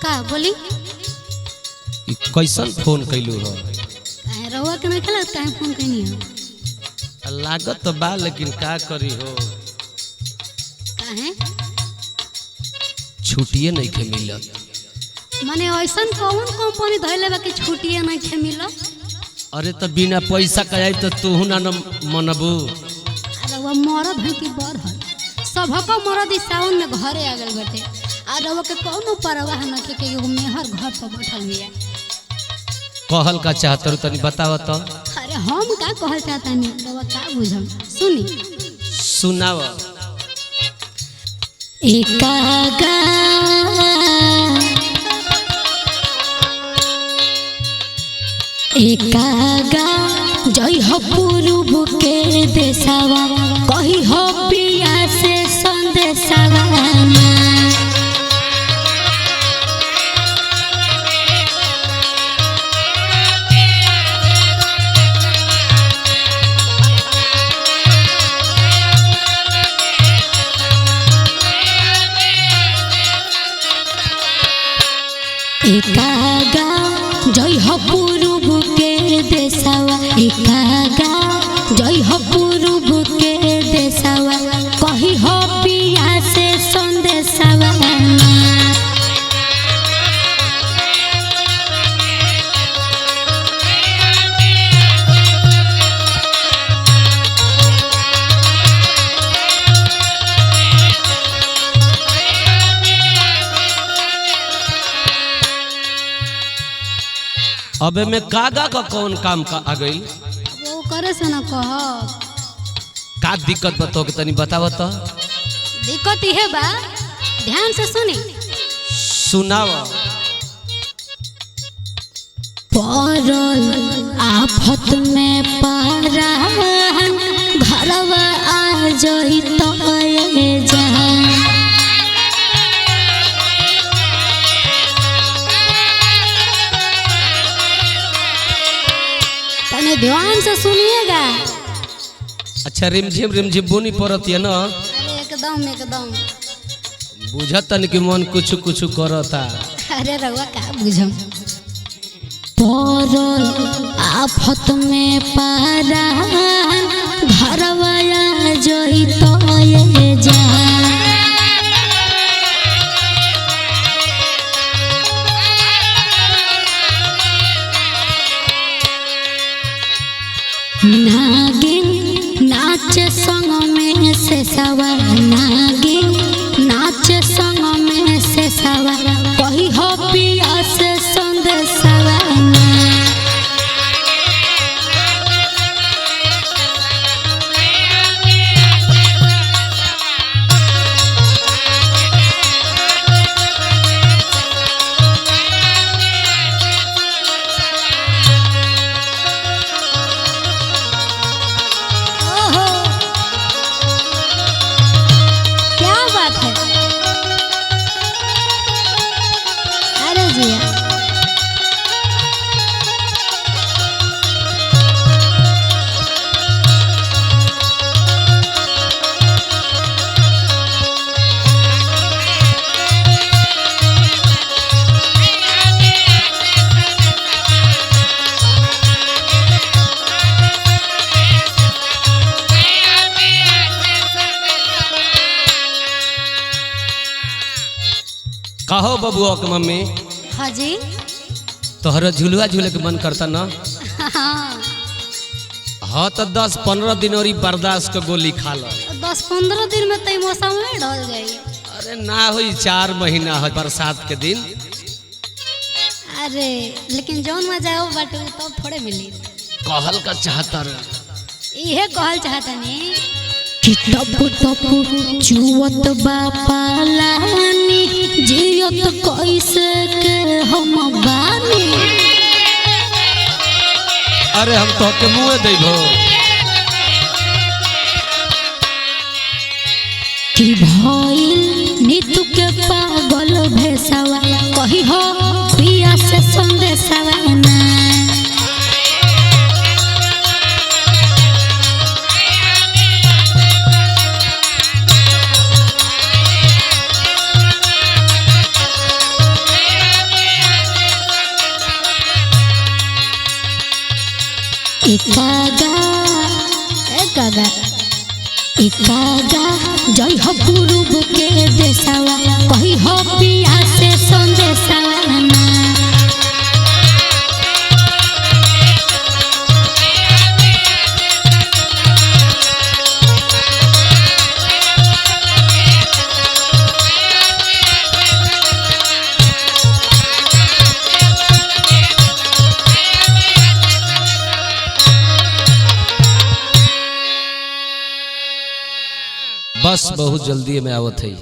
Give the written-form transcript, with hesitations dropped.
का बोली कैसन फोन कैलू हो? काहे रहुआ के नहीं खेलत काहे फोन कैनी हो? लागत तो बा लेकिन का करी हो, काहे छुट्टिए नहीं के मिलत। माने ऐसन कौन कंपनी धइले बा कि छुट्टिए नहीं के मिलत? अरे तो बिना पैसा कजाई तो तू ना न मनबू। अरे वो मरद है कि बर है, सबको मरद इस सावन में घरे आ गल बटे। अरे वो के कौनो परवाह न के एगो मेहर घर पर बैठल बिया। कहल का चाहत रू तनी बताव तो। अरे हम का कहल चाहतानी रवा का बुझम सुनी सुनाव। एकागा एकागा जय हो पूर्व के देशवा कही हो पिया से संदेशवा एकागा जय हो पूर्व के देशवा एकागा जय हो पूर्व के देशवा कही हो पिया से संदेशवा अबे में कागा का कौन काम का आ गई? वो करे से न कह का दिक्कत बताओ के तनी बताव तो। दिक्कत इहे बा, ध्यान से सुनी। सुनाव। परल आफत में परान घरवा आ जई तो जान तने ध्यान से सुनिएगा। अच्छा रिमझिम बुनी पड़त है ना? अरे एकदम एकदम बुझत तनी कि मन कुछ कुछ करता। अरे रउआ का बुझम। परल आफत में परान घरवा आ जई तो जान नागिन नाच संग में से सवा नागिन नाच संग में से सवा कही हो पिया से संदेशवा कहो बबुआ के मम्मी। हाँ जी। तोहरा झुलुआ झूले के मन करता ना? हाँ तो 10-15 दिन और बर्दाश्त का गोली खा लो। 10-15 दिन में तो मौसम में ढल जाई। अरे ना हुई 4 महीना है बरसात के दिन। अरे लेकिन जौन मजा हो बाटे तो थोड़े मिली। कहल का चाहता रे इहे कहल चाहता नहीं कि टप टप चुवत बापालानी जियत कैसे के हम बानी। अरे हम तो के मुँह देबो कि भइल नीतू के पागल भेसवा कही हो पिया से संदेशवा ना एकागा जय हो पूर्व के देशवा कही हो पिया से संदेशवा ना बस बहुत जल्दी में आवत है।